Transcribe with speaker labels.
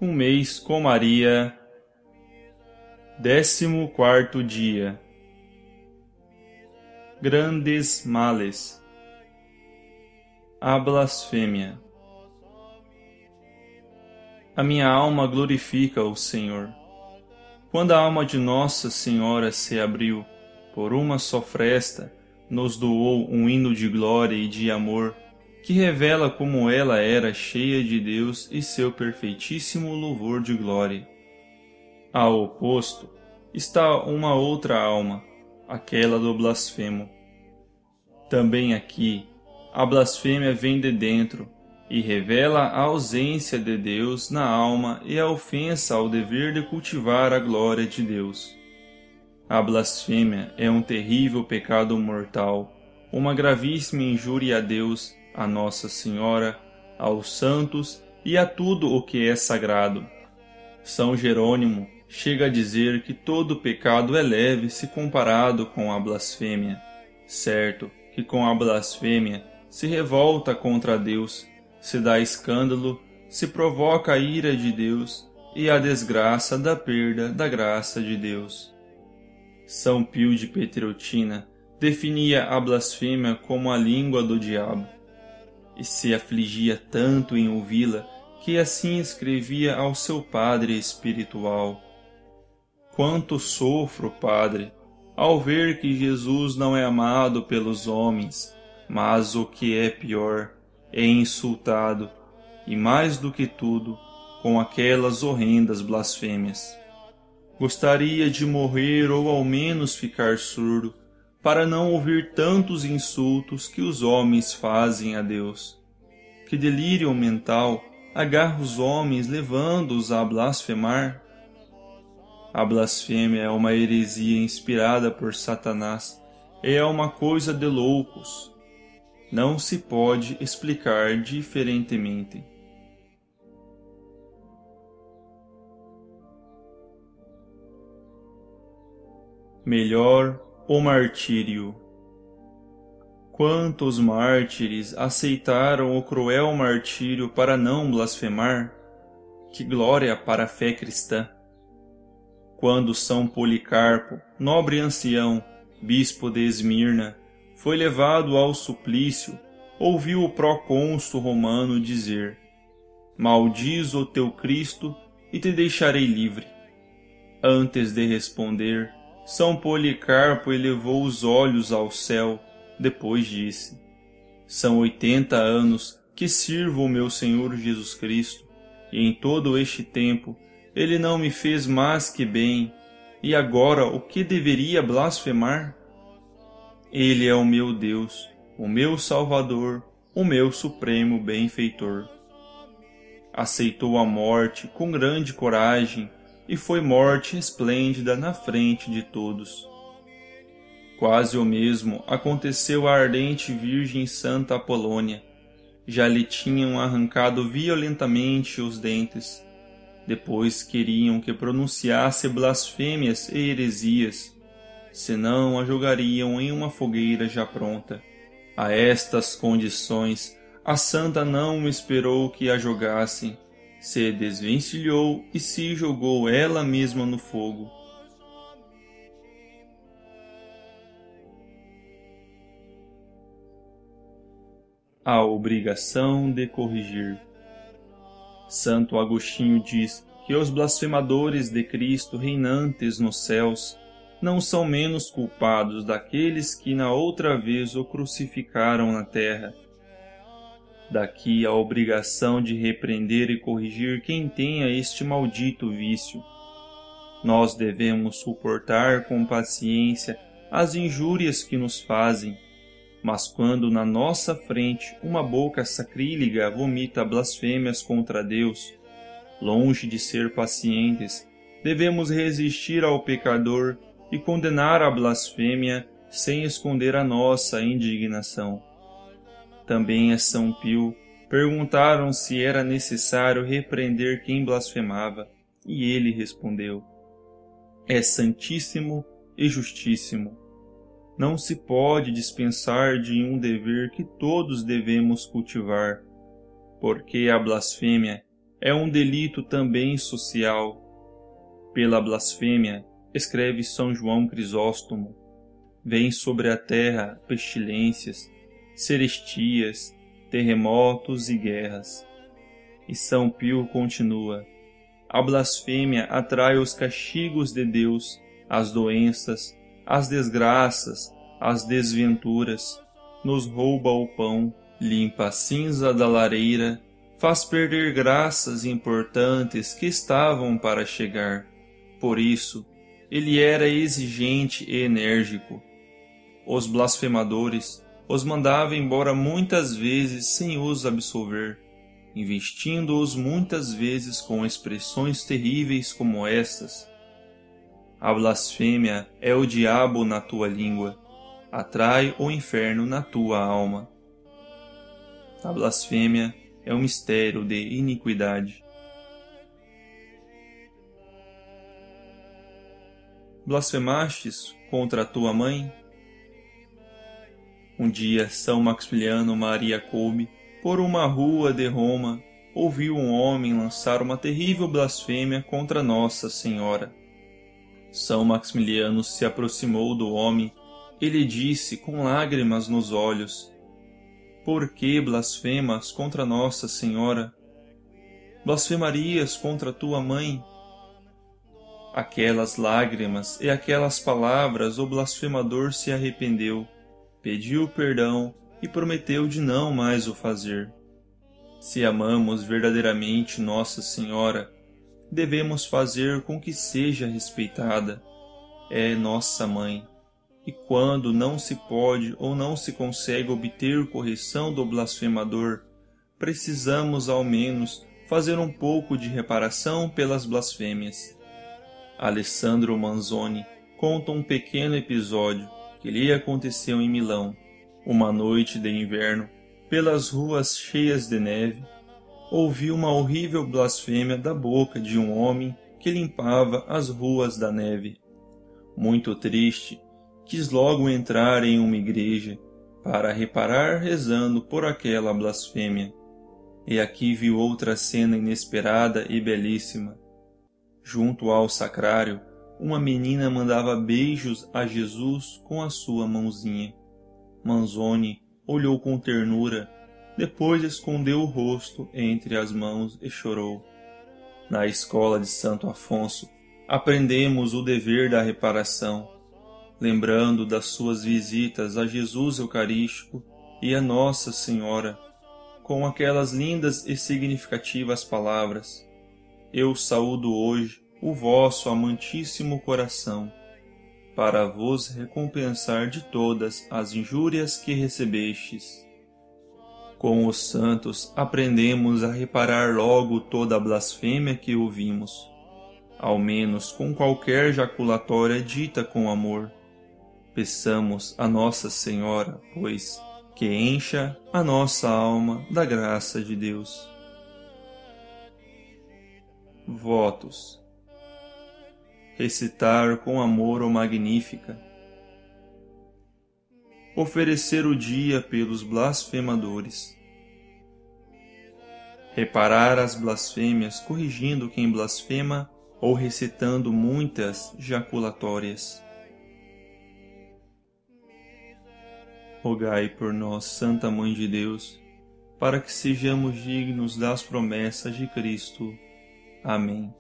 Speaker 1: Um mês com Maria, 14º dia. Grandes males. A blasfêmia. A minha alma glorifica o Senhor. Quando a alma de Nossa Senhora se abriu, por uma só fresta, nos doou um hino de glória e de amor, que revela como ela era cheia de Deus e seu perfeitíssimo louvor de glória. Ao oposto está uma outra alma, aquela do blasfemo. Também aqui, a blasfêmia vem de dentro e revela a ausência de Deus na alma e a ofensa ao dever de cultivar a glória de Deus. A blasfêmia é um terrível pecado mortal, uma gravíssima injúria a Deus, a Nossa Senhora, aos santos e a tudo o que é sagrado. São Jerônimo chega a dizer que todo pecado é leve se comparado com a blasfêmia. Certo que com a blasfêmia se revolta contra Deus, se dá escândalo, se provoca a ira de Deus e a desgraça da perda da graça de Deus. São Pio de Pietrelcina definia a blasfêmia como a língua do diabo, e se afligia tanto em ouvi-la que assim escrevia ao seu padre espiritual: Quanto sofro, Padre, ao ver que Jesus não é amado pelos homens, mas o que é pior, é insultado, e mais do que tudo, com aquelas horrendas blasfêmias. Gostaria de morrer ou ao menos ficar surdo, para não ouvir tantos insultos que os homens fazem a Deus. Que delírio mental agarra os homens, levando-os a blasfemar? A blasfêmia é uma heresia inspirada por Satanás, é uma coisa de loucos. Não se pode explicar diferentemente. Melhor o martírio. Quantos mártires aceitaram o cruel martírio para não blasfemar? Que glória para a fé cristã! Quando São Policarpo, nobre ancião, bispo de Esmirna, foi levado ao suplício, ouviu o procônsul romano dizer: Maldiz o teu Cristo e te deixarei livre. Antes de responder, São Policarpo elevou os olhos ao céu, depois disse: São 80 anos que sirvo o meu Senhor Jesus Cristo, e em todo este tempo Ele não me fez mais que bem, e agora o que deveria blasfemar? Ele é o meu Deus, o meu Salvador, o meu supremo benfeitor. Aceitou a morte com grande coragem, e foi morte esplêndida na frente de todos. Quase o mesmo aconteceu à ardente Virgem Santa Apolônia. Já lhe tinham arrancado violentamente os dentes. Depois queriam que pronunciasse blasfêmias e heresias, senão a jogariam em uma fogueira já pronta. A estas condições, a santa não esperou que a jogassem, se desvencilhou e se jogou ela mesma no fogo. A obrigação de corrigir. Santo Agostinho diz que os blasfemadores de Cristo reinantes nos céus não são menos culpados daqueles que na outra vez o crucificaram na terra. Daqui a obrigação de repreender e corrigir quem tenha este maldito vício. Nós devemos suportar com paciência as injúrias que nos fazem, mas quando na nossa frente uma boca sacrílega vomita blasfêmias contra Deus, longe de ser pacientes, devemos resistir ao pecador e condenar a blasfêmia sem esconder a nossa indignação. Também a São Pio perguntaram se era necessário repreender quem blasfemava, e ele respondeu: É santíssimo e justíssimo. Não se pode dispensar de um dever que todos devemos cultivar, porque a blasfêmia é um delito também social. Pela blasfêmia, escreve São João Crisóstomo, vêm sobre a terra pestilências, serestias, terremotos e guerras. E São Pio continua: a blasfêmia atrai os castigos de Deus, as doenças, as desgraças, as desventuras, nos rouba o pão, limpa a cinza da lareira, faz perder graças importantes que estavam para chegar. Por isso, ele era exigente e enérgico. Os blasfemadores os mandava embora muitas vezes sem os absolver, investindo-os muitas vezes com expressões terríveis como estas: a blasfêmia é o diabo na tua língua, atrai o inferno na tua alma. A blasfêmia é um mistério de iniquidade. Blasfemastes contra a tua mãe? Um dia, São Maximiliano Maria Kolbe, por uma rua de Roma, ouviu um homem lançar uma terrível blasfêmia contra Nossa Senhora. São Maximiliano se aproximou do homem e lhe disse com lágrimas nos olhos: por que blasfemas contra Nossa Senhora? Blasfemarias contra tua mãe? Aquelas lágrimas e aquelas palavras o blasfemador se arrependeu, pediu perdão e prometeu de não mais o fazer. Se amamos verdadeiramente Nossa Senhora, devemos fazer com que seja respeitada. É nossa mãe. E quando não se pode ou não se consegue obter correção do blasfemador, precisamos ao menos fazer um pouco de reparação pelas blasfêmias. Alessandro Manzoni conta um pequeno episódio que lhe aconteceu em Milão. Uma noite de inverno, pelas ruas cheias de neve, ouviu uma horrível blasfêmia da boca de um homem que limpava as ruas da neve. Muito triste, quis logo entrar em uma igreja para reparar rezando por aquela blasfêmia. E aqui viu outra cena inesperada e belíssima. Junto ao sacrário, uma menina mandava beijos a Jesus com a sua mãozinha. Manzoni olhou com ternura, depois escondeu o rosto entre as mãos e chorou. Na escola de Santo Afonso, aprendemos o dever da reparação, lembrando das suas visitas a Jesus Eucarístico e a Nossa Senhora, com aquelas lindas e significativas palavras: eu saúdo hoje o vosso amantíssimo coração, para vos recompensar de todas as injúrias que recebestes. Com os santos aprendemos a reparar logo toda a blasfêmia que ouvimos, ao menos com qualquer jaculatória dita com amor. Peçamos a Nossa Senhora, pois, que encha a nossa alma da graça de Deus. Votos. Recitar com amor o Magnífica. Oferecer o dia pelos blasfemadores. Reparar as blasfêmias corrigindo quem blasfema ou recitando muitas jaculatórias. Rogai por nós, Santa Mãe de Deus, para que sejamos dignos das promessas de Cristo. Amém.